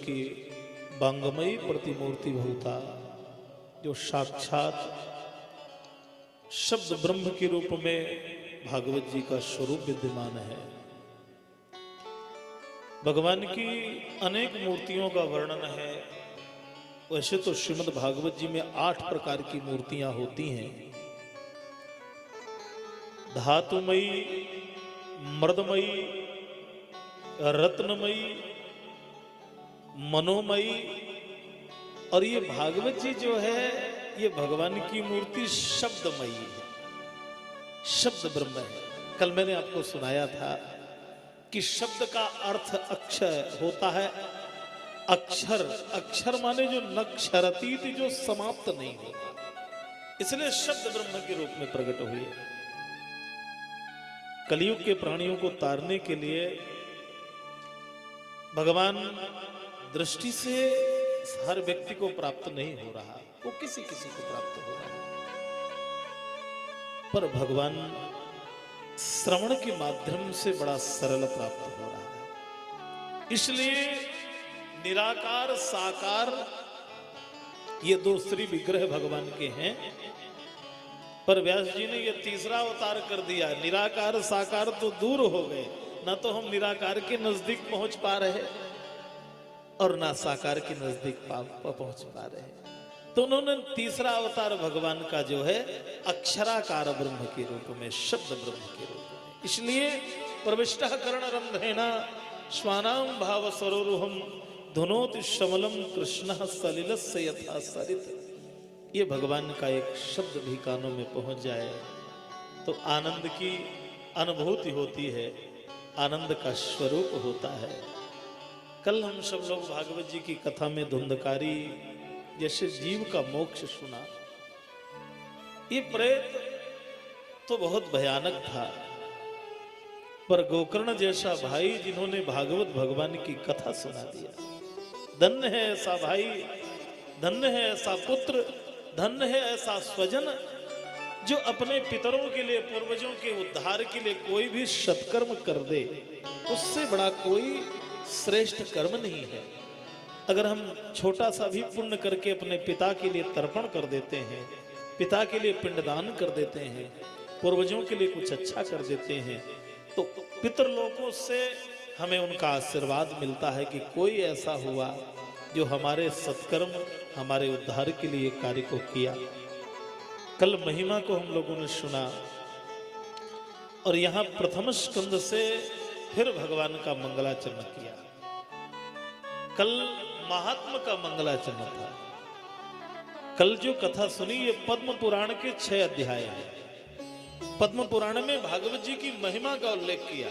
की वांगमयी प्रतिमूर्ति भूता, जो साक्षात शब्द ब्रह्म के रूप में भागवत जी का स्वरूप विद्यमान है। भगवान की अनेक मूर्तियों का वर्णन है। वैसे तो श्रीमद् भागवत जी में 8 प्रकार की मूर्तियां होती हैं। धातुमयी, मर्दमयी, रत्नमयी, मनोमयी, और ये भागवत जी जो है ये भगवान की मूर्ति शब्दमयी है, शब्द ब्रह्म है। कल मैंने आपको सुनाया था कि शब्द का अर्थ अक्षर होता है। अक्षर, अक्षर माने जो नक्षरतीत, जो समाप्त नहीं होता, इसलिए शब्द ब्रह्म के रूप में प्रकट हुई है। कलयुग के प्राणियों को तारने के लिए भगवान दृष्टि से हर व्यक्ति को प्राप्त नहीं हो रहा, वो किसी किसी को प्राप्त हो रहा है, पर भगवान श्रवण के माध्यम से बड़ा सरल प्राप्त हो रहा है। इसलिए निराकार साकार ये 2 श्री विग्रह भगवान के हैं, पर व्यास जी ने ये तीसरा अवतार कर दिया। निराकार साकार तो दूर हो गए, ना तो हम निराकार के नजदीक पहुंच पा रहे और ना साकार के नजदीक पहुंच पा रहे, तो उन्होंने तीसरा अवतार भगवान का जो है अक्षराकार ब्रह्म के रूप में, शब्द ब्रह्म के रूप में। इसलिए प्रविष्टः कर्णरंध्रेण श्वानां भाव सरोरुहं धुनोति शमलम कृष्णः सलिलस्य यथा सरित। ये भगवान का एक शब्द भी कानों में पहुंच जाए तो आनंद की अनुभूति होती है, आनंद का स्वरूप होता है। कल हम सब लोग भागवत जी की कथा में धुंधकारी जैसे जीव का मोक्ष सुना। ये प्रेत तो बहुत भयानक था, पर गोकर्ण जैसा भाई जिन्होंने भागवत भगवान की कथा सुना दिया, धन्य है ऐसा भाई, धन्य है ऐसा पुत्र, धन्य है ऐसा स्वजन जो अपने पितरों के लिए, पूर्वजों के उद्धार के लिए कोई भी सत्कर्म कर दे। उससे बड़ा कोई श्रेष्ठ कर्म नहीं है। अगर हम छोटा सा भी पुण्य करके अपने पिता के लिए तर्पण कर देते हैं, पिता के लिए पिंडदान कर देते हैं, पूर्वजों के लिए कुछ अच्छा कर देते हैं, तो पितरलोकों से हमें उनका आशीर्वाद मिलता है कि कोई ऐसा हुआ जो हमारे सत्कर्म, हमारे उद्धार के लिए कार्य को किया। कल महिमा को हम लोगों ने सुना और यहां प्रथम स्कंद से फिर भगवान का मंगलाचरण किया। कल महात्मा का मंगलाचरण था। कल जो कथा सुनी ये पद्म पुराण के 6 अध्याय हैं। पद्म पुराण में भागवत जी की महिमा का उल्लेख किया।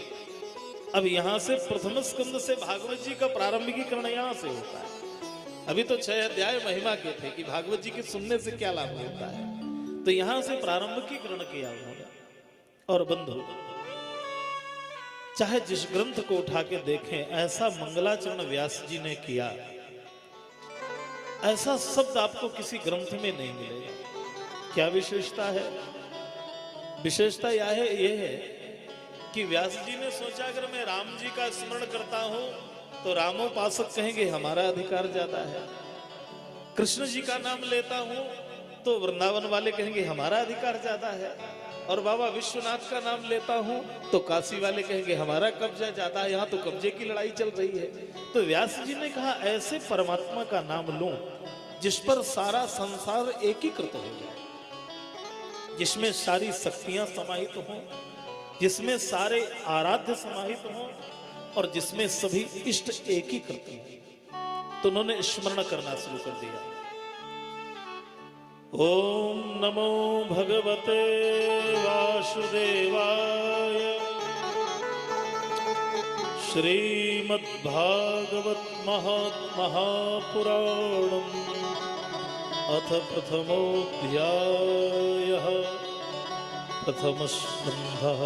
अब यहां से प्रथम स्कंद से भागवत जी का प्रारंभिकीकरण यहां से होता है। अभी तो 6 अध्याय महिमा के थे कि भागवत जी के सुनने से क्या लाभ होता है, तो यहां से प्रारंभिकीकरण किया उन्होंने। और बंधु, चाहे जिस ग्रंथ को उठा के देखें, ऐसा मंगलाचरण व्यास जी ने किया, ऐसा शब्द आपको किसी ग्रंथ में नहीं मिलेगा। क्या विशेषता है? विशेषता यह है कि व्यास जी ने सोचा अगर मैं राम जी का स्मरण करता हूं तो रामोपासक कहेंगे हमारा अधिकार ज्यादा है, कृष्ण जी का नाम लेता हूं तो वृंदावन वाले कहेंगे हमारा अधिकार ज्यादा है, और बाबा विश्वनाथ का नाम लेता हूं तो काशी वाले कहेंगे हमारा कब्जा ज्यादा है, यहां तो कब्जे की लड़ाई चल रही है। तो व्यास जी ने कहा ऐसे परमात्मा का नाम लूं जिस पर सारा संसार एकीकृत हो जाए, जिसमें सारी शक्तियां समाहित हों, जिसमें सारे आराध्य समाहित हों और जिसमें सभी इष्ट एकीकृत हों। तो उन्होंने स्मरण करना शुरू कर दिया। ओम नमो भगवते वासुदेवाय। श्रीमद्भागवत महापुराणम् अथ प्रथमोऽध्यायः प्रथमस्कन्धः।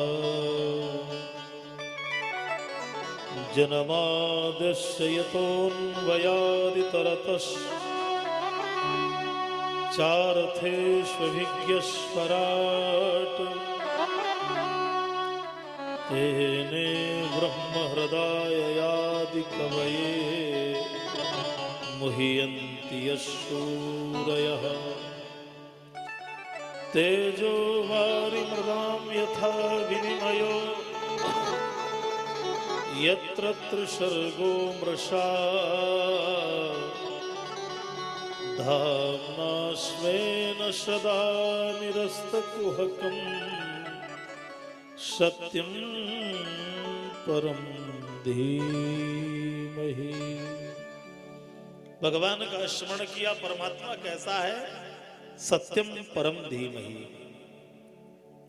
जन्माद्यस्य यतोऽन्वयादितरतश्चार्थेष्वभिज्ञस्वराट् तेने ब्रह्महृदाययादिकवये मुह्यन्ति यशूरयः तेजो वारिमृदां यथा विनिमयो यत्र त्रिसर्गो मृषा धाम्ना स्वेन सदा निरस्तकुहकं सत्यं परम धीमहि। भगवान का स्मरण किया, परमात्मा कैसा है? सत्यम परम धीमहि।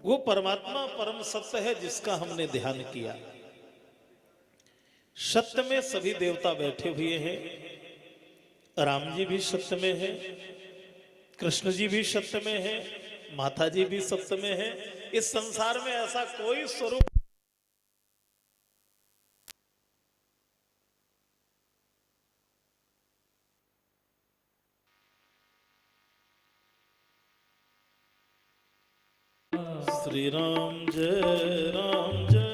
वो परमात्मा परम सत्य है जिसका हमने ध्यान किया। सत्य में सभी देवता बैठे हुए हैं। राम जी भी सत्य में है, कृष्ण जी भी सत्य में है, माता जी भी सत्य में है। इस संसार में ऐसा कोई स्वरूप श्री राम जय राम जय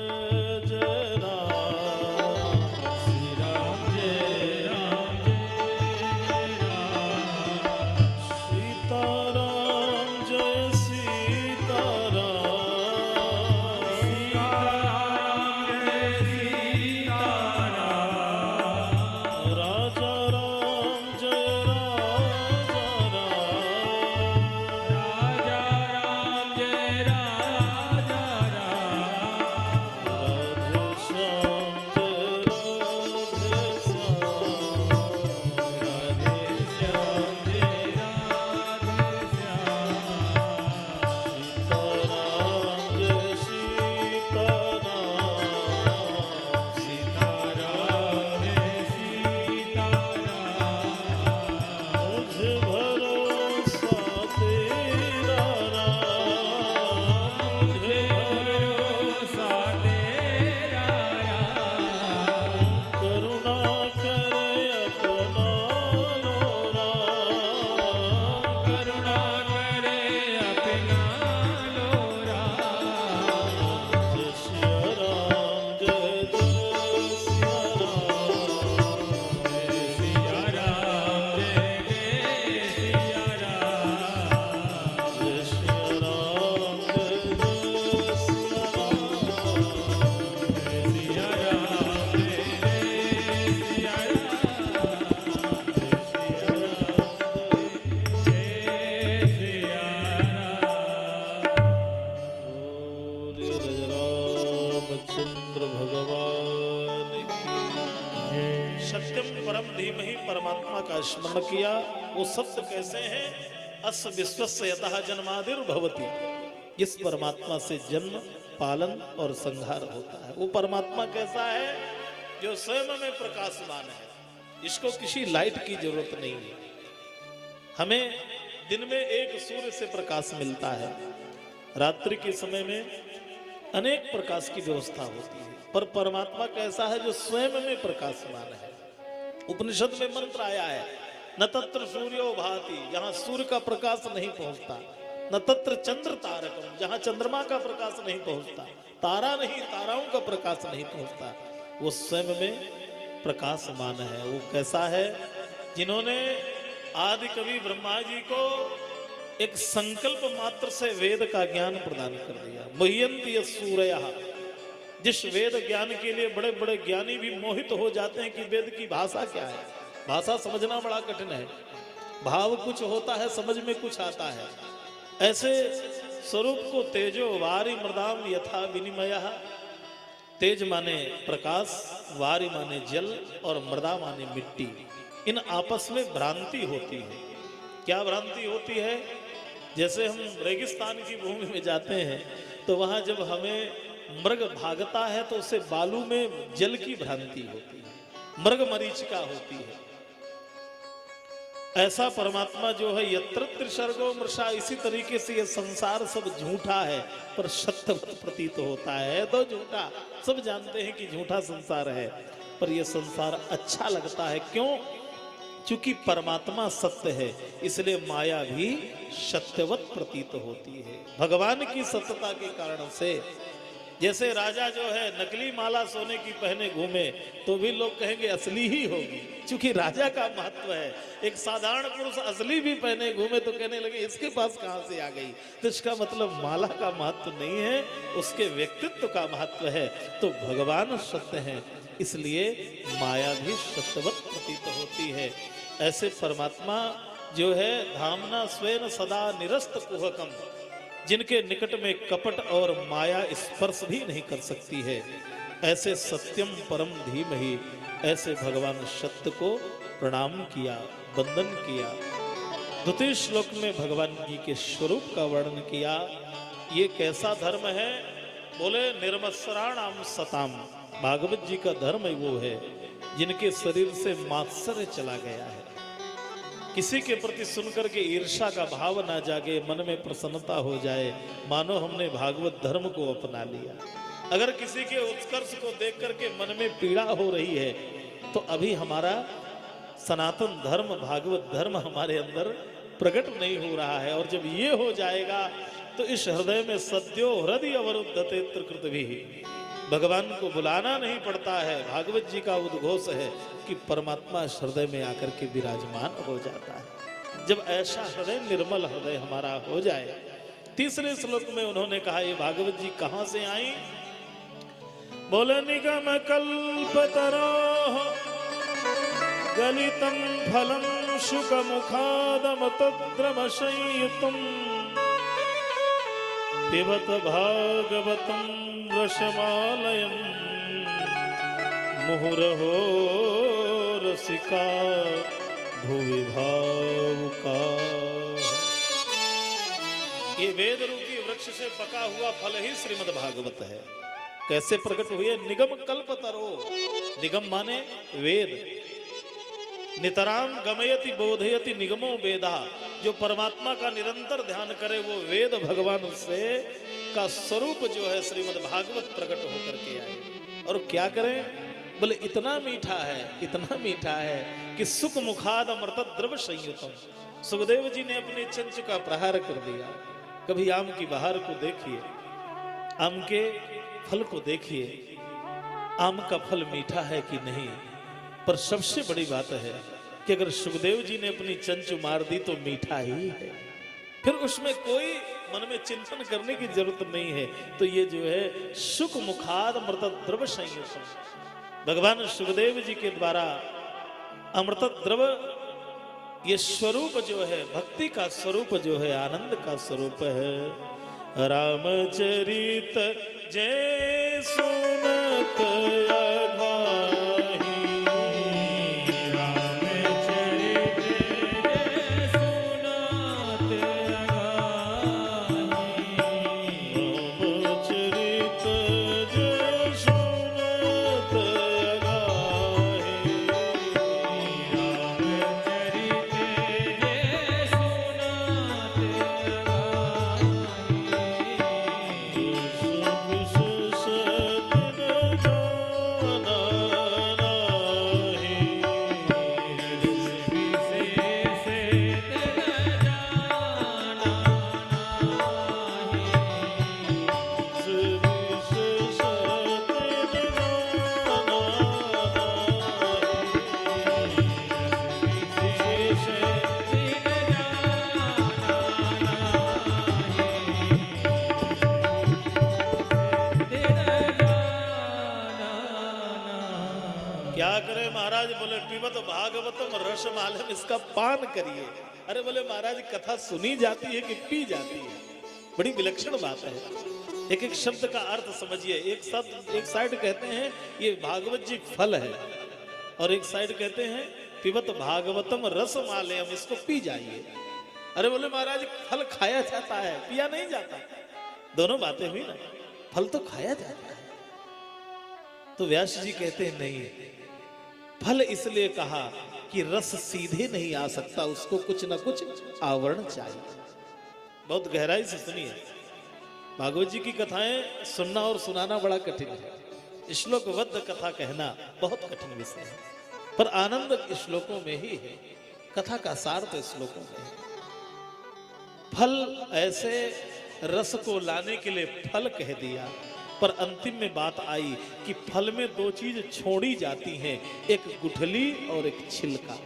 जय राम, श्री राम जय राम जय राम, सीताराम जय सीताराम, सीताराम जय सीताराम, राजा राम जय राजा राम, राजा राम जय राजा परमात्मा का स्मरण किया। वो सत्य कैसे हैं? अस विश्वस्य यतः जन्मादिर्भवति। इस परमात्मा से जन्म, पालन और संहार होता है। वो परमात्मा कैसा है? जो स्वयं में प्रकाशमान है। इसको किसी लाइट की जरूरत नहीं है। हमें दिन में एक सूर्य से प्रकाश मिलता है, रात्रि के समय में अनेक प्रकाश की व्यवस्था होती है। पर परमात्मा कैसा है? जो स्वयं में प्रकाशमान है। उपनिषद में मंत्र आया है, न तत्र सूर्यो भाति, जहां सूर्य का प्रकाश नहीं पहुंचता, न तत्र चंद्र तारकम, जहां चंद्रमा का प्रकाश नहीं पहुंचता, तारा नहीं, ताराओं का प्रकाश नहीं पहुंचता। वो स्वयं में प्रकाशमान है। वो कैसा है? जिन्होंने आदि कवि ब्रह्मा जी को एक संकल्प मात्र से वेद का ज्ञान प्रदान कर दिया। मुह्यन्ति यस्सूरयः। जिस वेद ज्ञान के लिए बड़े बड़े ज्ञानी भी मोहित हो जाते हैं कि वेद की भाषा क्या है। भाषा समझना बड़ा कठिन है, भाव कुछ होता है, समझ में कुछ आता है। ऐसे स्वरूप को तेजो वारि मृदाम यथा विनिमयः। तेज माने प्रकाश, वारि माने जल और मृदा माने मिट्टी। इन आपस में भ्रांति होती है। क्या भ्रांति होती है? जैसे हम रेगिस्तान की भूमि में जाते हैं तो वहां जब हमें मृग भागता है तो उसे बालू में जल की भ्रांति होती है, मृग मरीचिका होती है। ऐसा परमात्मा जो है यत्र त्रिसर्गो मृषा, इसी तरीके से ये संसार सब झूठा है पर सत्यवत प्रतीत होता है। तो झूठा सब जानते हैं कि झूठा संसार है, पर यह संसार अच्छा लगता है। क्यों? क्योंकि परमात्मा सत्य है, इसलिए माया भी सत्यवत प्रतीत होती है। भगवान की सत्यता के कारण से जैसे राजा जो है नकली माला सोने की पहने घूमे तो भी लोग कहेंगे असली ही होगी, क्योंकि राजा का महत्व है। एक साधारण पुरुष असली भी पहने घूमे तो कहने लगे इसके पास कहां से आ गई। तो इसका मतलब माला का महत्व नहीं है, उसके व्यक्तित्व का महत्व है। तो भगवान सत्य हैं, इसलिए माया भी सत्यवत प्रतीत होती है। ऐसे परमात्मा जो है धामना स्वेन सदा निरस्त कुहकम, जिनके निकट में कपट और माया स्पर्श भी नहीं कर सकती है। ऐसे सत्यम परम धीमहि, ऐसे भगवान सत्य को प्रणाम किया, वंदन किया। द्वितीय श्लोक में भगवान जी के स्वरूप का वर्णन किया। ये कैसा धर्म है? बोले निर्मत्सराणाम सताम, भागवत जी का धर्म वो है जिनके शरीर से मात्सर्य चला गया है। किसी के प्रति सुनकर के ईर्ष्या का भाव ना जागे, मन में प्रसन्नता हो जाए, मानो हमने भागवत धर्म को अपना लिया। अगर किसी के उत्कर्ष को देख करके मन में पीड़ा हो रही है तो अभी हमारा सनातन धर्म भागवत धर्म हमारे अंदर प्रकट नहीं हो रहा है। और जब ये हो जाएगा तो इस हृदय में सद्यो हृदय अवरुद्धते त्रिकृत भी, भगवान को बुलाना नहीं पड़ता है। भागवत जी का उद्घोष है कि परमात्मा हृदय में आकर के विराजमान हो जाता है। जब ऐसा हृदय निर्मल हृदय हमारा हो जाए। तीसरे श्लोक में उन्होंने कहा ये भागवत जी कहां से आई? बोले निगम कल्पतरोः गलितं फलं शुक मुखादम तद्रम संयुतम् पिबत भागवतं रसमालयं मुहुरहो रसिका भुवि भावुका। ये वेद रूपी वृक्ष से पका हुआ फल ही श्रीमद् भागवत है। कैसे प्रकट हुए? निगम कल्पतरो, निगम माने वेद। नितराम गमयति बोधयति निगमो वेदा, जो परमात्मा का निरंतर ध्यान करे वो वेद भगवान से का स्वरूप जो है श्रीमद् भागवत प्रकट होकर के आए। और क्या करें? बोले इतना मीठा है, इतना मीठा है कि सुख मुखाद अमृत द्रव संयुतम। सुखदेव जी ने अपने चंच का प्रहार कर दिया। कभी आम की बहार को देखिए, आम के फल को देखिए, आम का फल मीठा है कि नहीं। पर सबसे बड़ी बात है कि अगर सुखदेव जी ने अपनी चंच मार दी तो मीठा ही है, फिर उसमें कोई मन में चिंतन करने की जरूरत नहीं है। तो ये जो है सुख मुखाद अमृत द्रव संयुतम, भगवान सुखदेव जी के द्वारा अमृत द्रव ये स्वरूप जो है भक्ति का स्वरूप जो है आनंद का स्वरूप है। रामचरित जय सुनत क्या करे महाराज? बोले पिबत भागवतम रसमालयम, इसका पान करिए। अरे बोले महाराज कथा सुनी जाती है कि पी जाती है? बड़ी विलक्षण बात है। एक एक शब्द का अर्थ समझिए। एक शब्द एक साइड कहते हैं ये भागवत जी फल है, और एक साइड कहते हैं पिबत भागवतम रसमालयम, इसको पी जाइए। अरे बोले महाराज फल खाया जाता है, पिया नहीं जाता। दोनों बातें हुई ना, फल तो खाया जाता है। तो व्यास जी कहते हैं नहीं, फल इसलिए कहा कि रस सीधे नहीं आ सकता, उसको कुछ ना कुछ आवरण चाहिए। बहुत गहराई से सुनिए। भागवत जी की कथाएं सुनना और सुनाना बड़ा कठिन है। श्लोकबद्ध कथा कहना बहुत कठिन विषय है, पर आनंद श्लोकों में ही है। कथा का सार तो श्लोकों में है। फल ऐसे रस को लाने के लिए फल कह दिया, पर अंतिम में बात आई कि फल में दो चीज छोड़ी जाती हैं, एक गुठली और एक छिलका।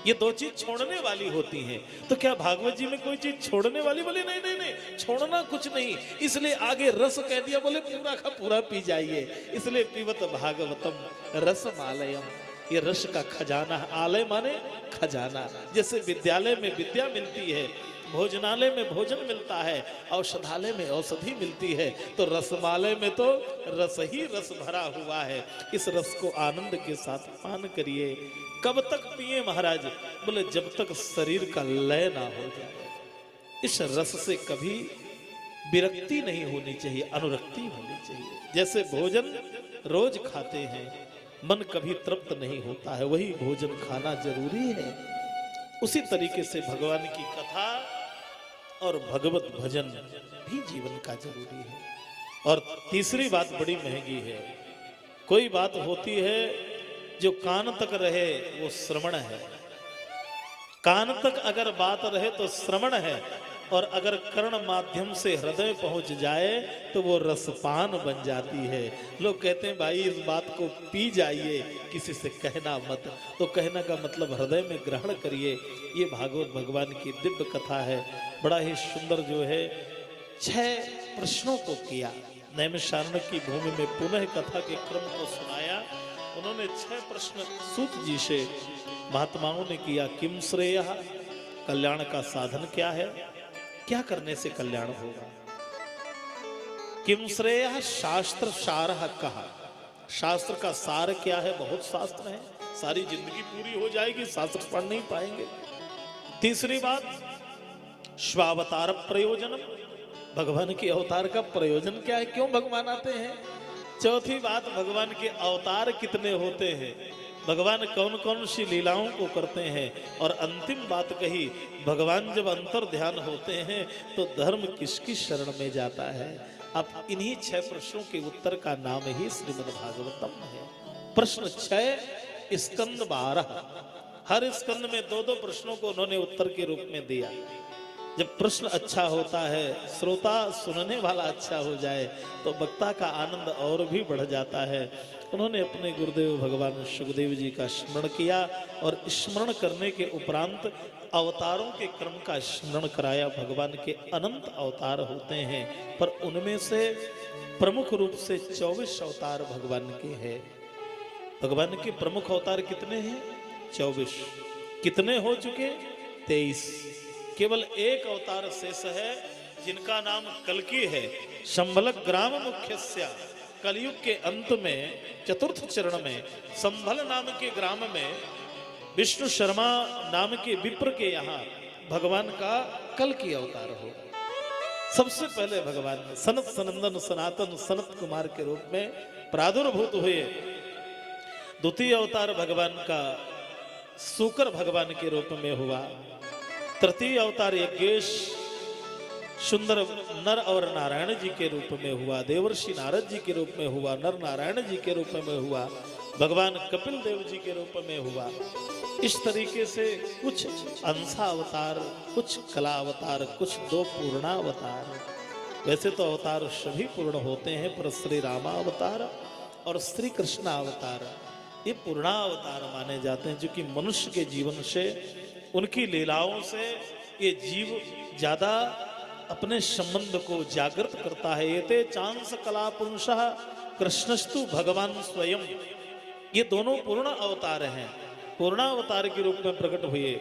ये दो चीज छोड़ने वाली होती हैं। तो क्या भागवत जी में कोई चीज छोड़ने वाली? बोले नहीं नहीं नहीं, छोड़ना कुछ नहीं। इसलिए आगे रस कह दिया, बोले पूरा का पूरा पी जाइए। इसलिए पीवत भागवतम रस मालयम, ये रस का खजाना। आलय माने खजाना। जैसे विद्यालय में विद्या मिलती है, भोजनालय में भोजन मिलता है, औषधालय में औषधि मिलती है, तो रसमालय में तो रस ही रस भरा हुआ है। इस रस को आनंद के साथ पान करिए। कब तक पिए महाराज? बोले जब तक शरीर का लय ना हो जाए। इस रस से कभी विरक्ति नहीं होनी चाहिए, अनुरक्ति होनी चाहिए। जैसे भोजन रोज खाते हैं, मन कभी तृप्त नहीं होता है, वही भोजन खाना जरूरी है। उसी तरीके से भगवान की कथा और भगवत भजन भी जीवन का जरूरी है। और तीसरी बात बड़ी महंगी है। कोई बात होती है जो कान तक रहे वो श्रवण है। कान तक अगर बात रहे तो श्रवण है, और अगर कर्ण माध्यम से हृदय पहुंच जाए तो वो रसपान बन जाती है। लोग कहते हैं भाई इस बात को पी जाइए, किसी से कहना मत। तो कहने का मतलब हृदय में ग्रहण करिए। ये भागवत भगवान की दिव्य कथा है। बड़ा ही सुंदर जो है 6 प्रश्नों को किया। नैमिषारण्य की भूमि में पुनः कथा के क्रम को सुनाया। उन्होंने 6 प्रश्न सूत जी से महात्माओं ने किया। किम श्रेय, कल्याण का साधन क्या है, क्या करने से कल्याण होगा। किम श्रेय शास्त्र सार कहा, शास्त्र का सार क्या है। बहुत शास्त्र है, सारी जिंदगी पूरी हो जाएगी, शास्त्र पढ़ नहीं पाएंगे। तीसरी बात स्वावतार प्रयोजनम, भगवान के अवतार का प्रयोजन क्या है, क्यों भगवान आते हैं। चौथी बात भगवान के अवतार कितने होते हैं, भगवान कौन कौन सी लीलाओं को करते हैं। और अंतिम बात कही, भगवान जब अंतर ध्यान होते हैं तो धर्म किसकी शरण में जाता है। अब इन्हीं 6 प्रश्नों के उत्तर का नाम ही श्रीमद् भागवतम है। प्रश्न 6, स्कंद 12। हर स्कंद में 2-2 प्रश्नों को उन्होंने उत्तर के रूप में दिया। जब प्रश्न अच्छा होता है, श्रोता सुनने वाला अच्छा हो जाए, तो वक्ता का आनंद और भी बढ़ जाता है। उन्होंने अपने गुरुदेव भगवान सुखदेव जी का स्मरण किया, और स्मरण करने के उपरांत अवतारों के क्रम का स्मरण कराया। भगवान के अनंत अवतार होते हैं, पर उनमें से प्रमुख रूप से 24 अवतार भगवान के हैं। भगवान के प्रमुख अवतार कितने हैं? 24। कितने हो चुके? 23। केवल एक अवतार शेष है, जिनका नाम कल्कि है। संभलक ग्राम मुख्यस्य, कलयुग के अंत में 4th चरण में संभल नाम के ग्राम में विष्णु शर्मा नाम के विप्र के यहाँ भगवान का कल्कि अवतार हो। सबसे पहले भगवान ने सनत सनंदन सनातन सनत कुमार के रूप में प्रादुर्भूत हुए। द्वितीय अवतार भगवान का सूकर भगवान के रूप में हुआ। तृतीय अवतार यज्ञेश सुंदर नर और नारायण जी के रूप में हुआ। देवर्षि नारद जी के रूप में हुआ। नर नारायण जी के रूप में हुआ। भगवान कपिल देव जी के रूप में हुआ। इस तरीके से कुछ अंशा अवतार, कुछ कला अवतार, कुछ 2 पूर्णावतार। वैसे तो अवतार सभी पूर्ण होते हैं, पर श्री रामा अवतार और श्री कृष्ण अवतार ये पूर्णावतार माने जाते हैं, जो कि मनुष्य के जीवन से, उनकी लीलाओं से ये जीव ज्यादा अपने संबंध को जागृत करता है। ये ते चांस कला पुंसः कृष्णस्तु भगवान स्वयं, ये दोनों पूर्ण अवतार हैं। पूर्णावतार के रूप में प्रकट हुए।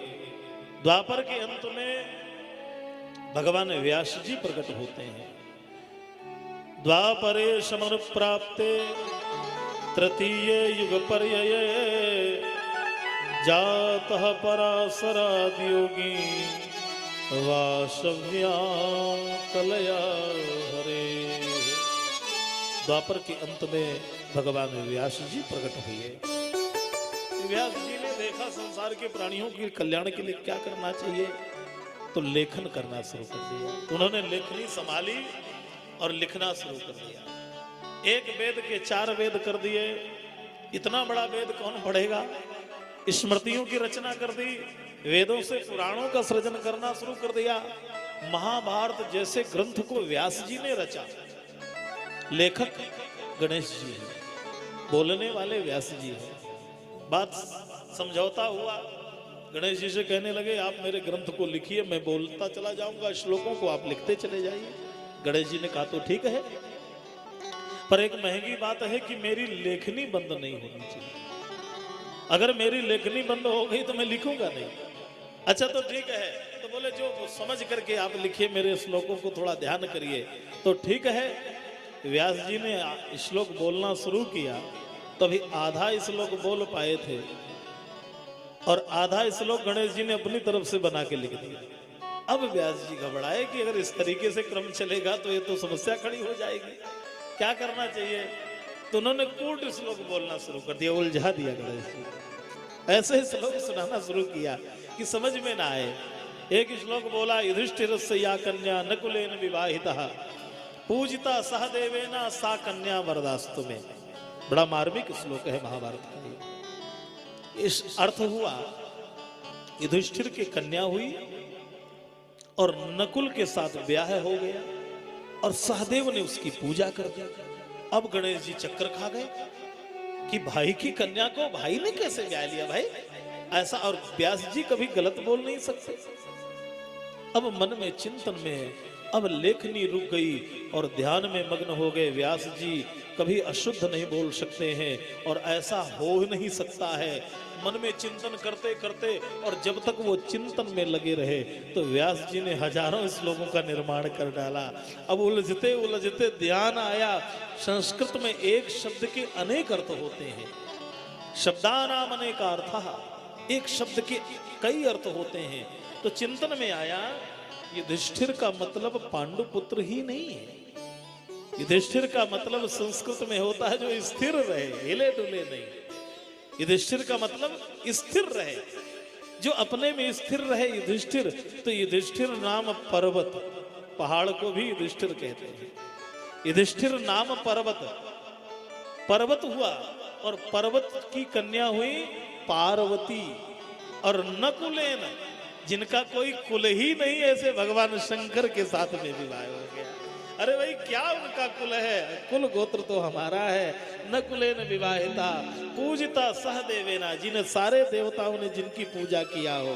द्वापर के अंत में भगवान व्यास जी प्रकट होते हैं। द्वापरे समन प्राप्ते तृतीय युग पर्यये जातः पराशरादि योगी वासव्या कलया हरे। द्वापर के अंत में भगवान व्यास जी प्रकट हुए। व्यास जी ने देखा संसार के प्राणियों के कल्याण के लिए क्या करना चाहिए, तो लेखन करना शुरू कर दिया। उन्होंने लेखनी संभाली और लिखना शुरू कर दिया। एक वेद के 4 वेद कर दिए। इतना बड़ा वेद कौन पढ़ेगा। स्मृतियों की रचना कर दी। वेदों से पुराणों का सृजन करना शुरू कर दिया। महाभारत जैसे ग्रंथ को व्यास जी ने रचा। लेखक गणेश जी है, बोलने वाले व्यास जी है। बात समझौता हुआ, गणेश जी से कहने लगे आप मेरे ग्रंथ को लिखिए, मैं बोलता चला जाऊंगा, श्लोकों को आप लिखते चले जाइए। गणेश जी ने कहा तो ठीक है, पर एक महंगी बात है कि मेरी लेखनी बंद नहीं होनी चाहिए। अगर मेरी लेखनी बंद हो गई तो मैं लिखूंगा नहीं। अच्छा तो ठीक है, तो बोले जो समझ करके आप लिखिए, मेरे श्लोकों को थोड़ा ध्यान करिए। तो ठीक है, व्यास जी ने श्लोक बोलना शुरू किया, तभी आधा श्लोक बोल पाए थे और आधा श्लोक गणेश जी ने अपनी तरफ से बना के लिख दिया। अब व्यास जी घबराए कि अगर इस तरीके से क्रम चलेगा तो ये तो समस्या खड़ी हो जाएगी, क्या करना चाहिए। तो उन्होंने कूट श्लोक बोलना शुरू कर दिया, उलझा दिया गणेश जी। ऐसे श्लोक सुनाना शुरू किया कि समझ में ना आए। एक श्लोक बोला, युधिष्ठिरस्य या कन्या नकुलेन विवाहितः पूजिता सहदेवेन सा कन्या वरदास्तु में। बड़ा मार्मिक श्लोक है महाभारत का। इस अर्थ हुआ, युधिष्ठिर की कन्या हुई और नकुल के साथ ब्याह हो गया और सहदेव ने उसकी पूजा कर दी। अब गणेश जी चक्कर खा गए कि भाई की कन्या को भाई ने कैसे ब्याह लिया भाई, ऐसा। और व्यास जी कभी गलत बोल नहीं सकते। अब मन में चिंतन में अब लेखनी रुक गई और ध्यान में मग्न हो गए। व्यास जी कभी अशुद्ध नहीं बोल सकते हैं और ऐसा हो नहीं सकता है। मन में चिंतन करते करते और जब तक वो चिंतन में लगे रहे तो व्यास जी ने हजारों श्लोकों का निर्माण कर डाला। अब उलझते उलझते ध्यान आया, संस्कृत में एक शब्द के अनेक अर्थ होते हैं। शब्दानाम अनेक अर्थ, एक शब्द के कई अर्थ होते हैं। तो चिंतन में आया, युधिष्ठिर का मतलब पांडुपुत्र ही नहीं है। युधिष्ठिर का मतलब संस्कृत में होता है जो स्थिर रहे, हिले डुले नहीं। युधिष्ठिर का मतलब स्थिर रहे, जो अपने में स्थिर रहे युधिष्ठिर। तो युधिष्ठिर नाम पर्वत, पहाड़ को भी युधिष्ठिर कहते हैं। युधिष्ठिर नाम पर्वत, पर्वत हुआ और पर्वत की कन्या हुई पार्वती। और नकुलेन, जिनका कोई कुल ही नहीं, ऐसे भगवान शंकर के साथ में विवाह हो गया। अरे भाई क्या उनका कुल है, कुल गोत्र तो हमारा है। नकुलेन विवाहिता पूजिता सहदेवेना, जिन्हें सारे देवताओं ने जिनकी पूजा किया हो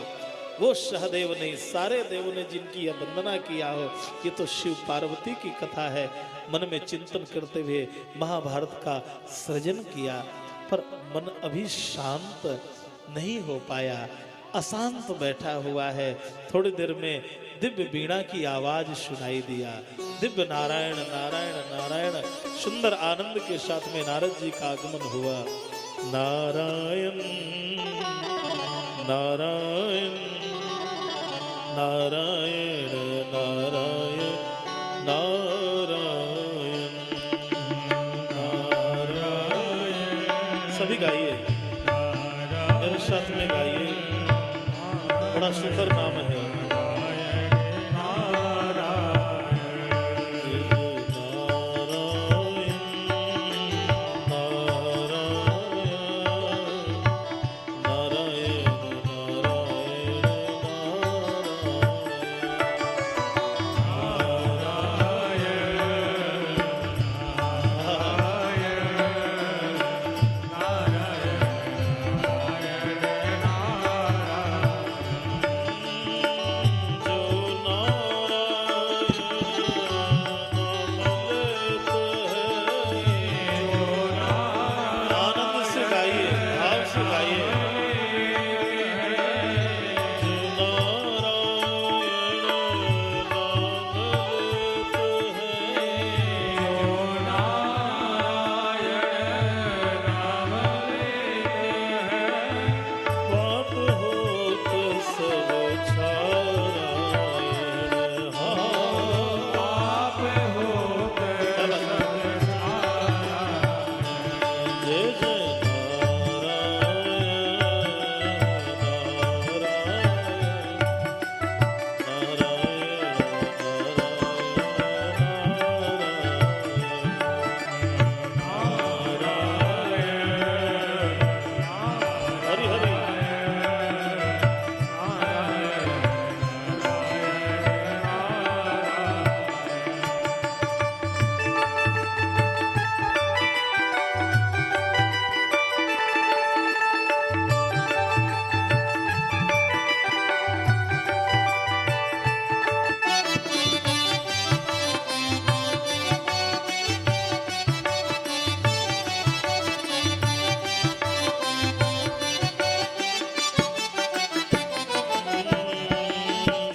वो सहदेव नहीं, सारे देवों ने जिनकी वंदना किया हो। ये तो शिव पार्वती की कथा है। मन में चिंतन करते हुए महाभारत का सृजन किया, पर मन अभी शांत नहीं हो पाया, अशांत बैठा हुआ है। थोड़ी देर में दिव्य वीणा की आवाज सुनाई दिया। दिव्य नारायण नारायण नारायण, सुंदर आनंद के साथ में नारद जी का आगमन हुआ। नारायण नारायण नारायण नारायण नारायण नारायण। सभी गाइए, मेरे साथ में गाइए, बड़ा सुंदर नाम है।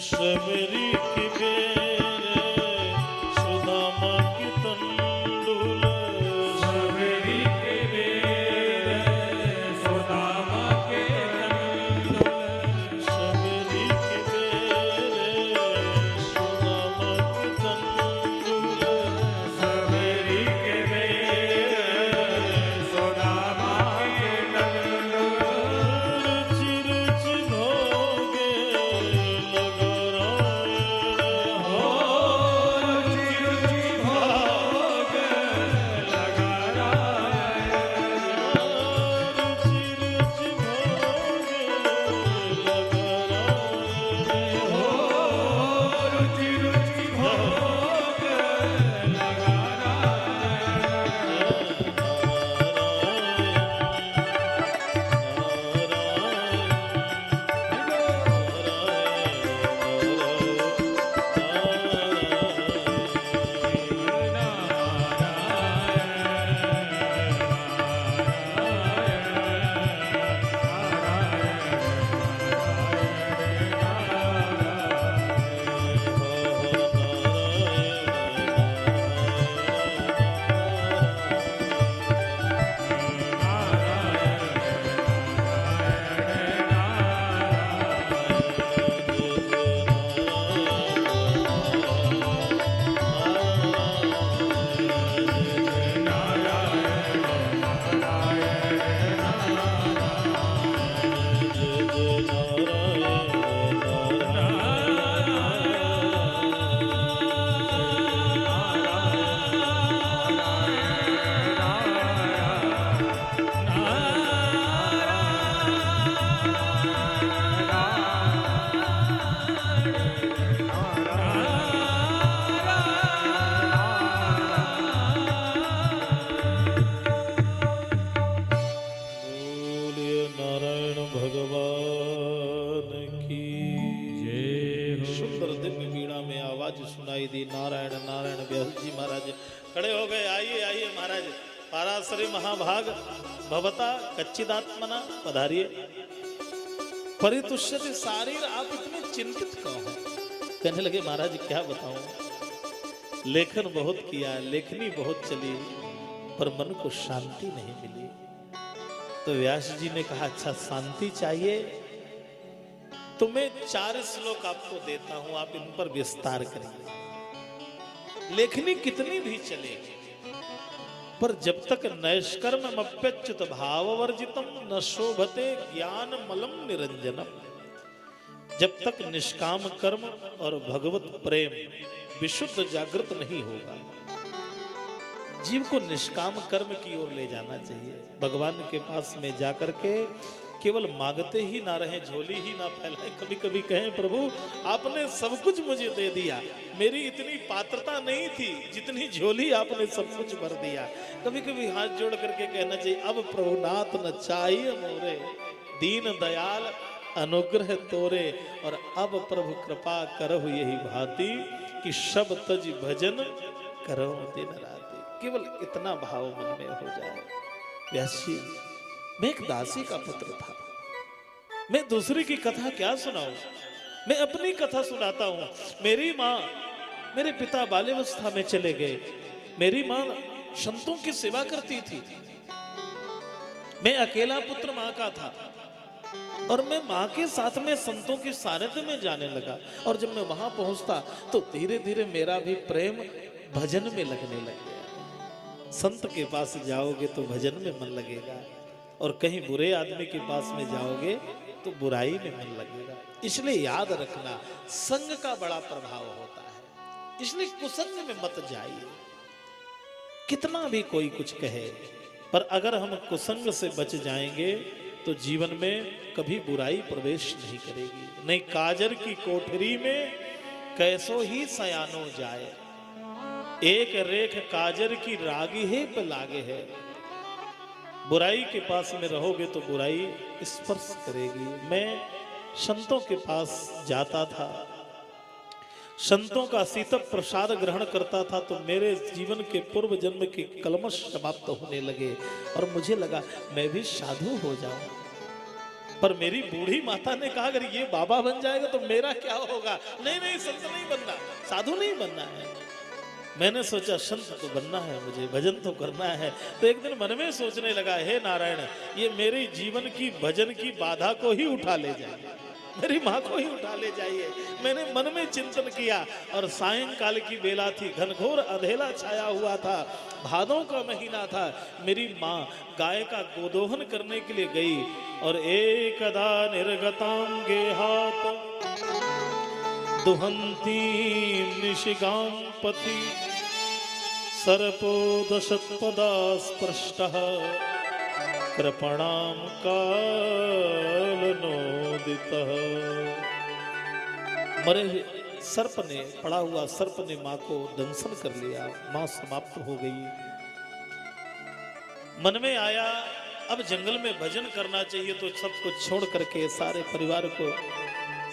शबरी की बेरे सुदामा की तंडुल शबरी के बेरे सुदामा के तंडुल शबरी की बेरे सुदामा की तंडुल शबरी के बेरे सुदामा के तंडुल चिर चिन्होगे लगरायण हो चिरुचि भोग लगा रुचि रुचि भोग लगा बोलिए नारायण भगवान की सुंदर दिव्य वीणा में आवाज सुनाई दी। नारायण नारायण। व्यास जी महाराज खड़े हो गए। आइए आइए महाराज। पाराशरी महाभाग भवता कच्चिदात्मना पधारिए। परितुष्यति शारीर। आप इतने चिंतित क्यों हैं? कहने लगे महाराज क्या बताऊं, लेखन बहुत किया, लेखनी बहुत चली, पर मन को शांति नहीं मिली। तो व्यास जी ने कहा अच्छा शांति चाहिए तो मैं 4 श्लोक आपको देता हूं, आप इन पर विस्तार करिए। लेखनी कितनी भी चलेगी, पर जब तक नैष्कर्मप्यच्युत भाववर्जितम न शोभते ज्ञान मलम निरंजनम, जब तक निष्काम कर्म और भगवत प्रेम विशुद्ध जागृत नहीं होगा, जीव को निष्काम कर्म की ओर ले जाना चाहिए। भगवान के पास में जाकर के केवल मांगते ही ना रहे, झोली ही ना फैलाए। कभी कभी कहें प्रभु आपने सब कुछ मुझे दे दिया, मेरी इतनी पात्रता नहीं थी जितनी झोली आपने सब कुछ भर दिया। कभी कभी हाथ जोड़ करके कहना चाहिए अब प्रभुनाथ न चाहिए मोरे, दीन दयाल अनुग्रह तोरे, और अब प्रभु कृपा करहु यही भांति कि सब तज भजन करो दिन राति। केवल इतना भाव मन में हो जाए। व्यास जी, मैं एक दासी का पुत्र था, मैं दूसरे की कथा क्या सुनाऊं, मैं अपनी कथा सुनाता हूं। मेरी माँ, मेरे पिता बाल्यावस्था में चले गए, मेरी माँ संतों की सेवा करती थी, मैं अकेला पुत्र माँ का था, और मैं माँ के साथ में संतों की सानिध्य में जाने लगा। और जब मैं वहां पहुंचता तो धीरे धीरे मेरा भी प्रेम भजन में लगने लग गया। संत के पास जाओगे तो भजन में मन लगेगा, और कहीं बुरे आदमी के पास में जाओगे तो बुराई में मन लगेगा। इसलिए याद रखना, संग का बड़ा प्रभाव होता है, इसलिए कुसंग में मत जाइए। कितना भी कोई कुछ कहे, पर अगर हम कुसंग से बच जाएंगे तो जीवन में कभी बुराई प्रवेश नहीं करेगी। नहीं काजर की कोठरी में कैसो ही सयानो जाए, एक रेख काजर की रागी है पे लागे है। बुराई के पास में रहोगे तो बुराई स्पर्श करेगी। मैं संतों के पास जाता था, संतों का शीतल प्रसाद ग्रहण करता था, तो मेरे जीवन के पूर्व जन्म के कलमश समाप्त होने लगे, और मुझे लगा मैं भी साधु हो जाऊं। पर मेरी बूढ़ी माता ने कहा अगर ये बाबा बन जाएगा तो मेरा क्या होगा? नहीं नहीं, संत नहीं बनना, साधु नहीं बनना है। मैंने सोचा संत तो बनना है मुझे, भजन तो करना है। तो एक दिन मन में सोचने लगा, हे नारायण, ये मेरे जीवन की भजन की बाधा को ही उठा ले जाइए, मेरी माँ को ही उठा ले जाइए। मैंने मन में चिंतन किया और सायंकाल की बेला थी, घनघोर अंधेरा छाया हुआ था, भादों का महीना था। मेरी माँ गाय का गोदोहन करने के लिए गई और एकदा निर्गतां गेहात दुहंती निशिगां पथि सर्पो दशत्पदा स्पृष्टः कृपणां कालनोदितः। मरे हुए सर्प ने, पड़ा हुआ सर्प ने मां को दंशन कर लिया, मां समाप्त हो गई। मन में आया अब जंगल में भजन करना चाहिए, तो सब कुछ छोड़ करके, सारे परिवार को,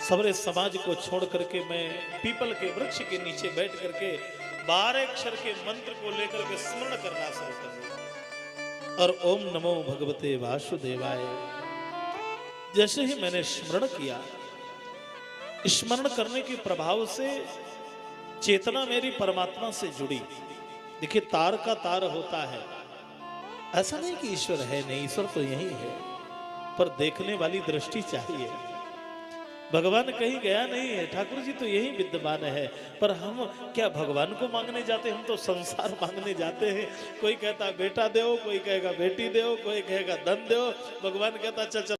सबरे समाज को छोड़ करके मैं पीपल के वृक्ष के नीचे बैठ करके 12 अक्षर के मंत्र को लेकर के स्मरण करना शुरू कर दिया। और ओम नमो भगवते वासुदेवाय जैसे ही मैंने स्मरण किया, स्मरण करने के प्रभाव से चेतना मेरी परमात्मा से जुड़ी। देखिए, तार का तार होता है, ऐसा नहीं कि ईश्वर है नहीं, ईश्वर तो यही है, पर देखने वाली दृष्टि चाहिए। भगवान कहीं गया नहीं है, ठाकुर जी तो यही विद्यमान है, पर हम क्या भगवान को मांगने जाते, हम तो संसार मांगने जाते हैं। कोई कहता बेटा दो, कोई कहेगा बेटी दो, कोई कहेगा धन दो, भगवान कहता चल चल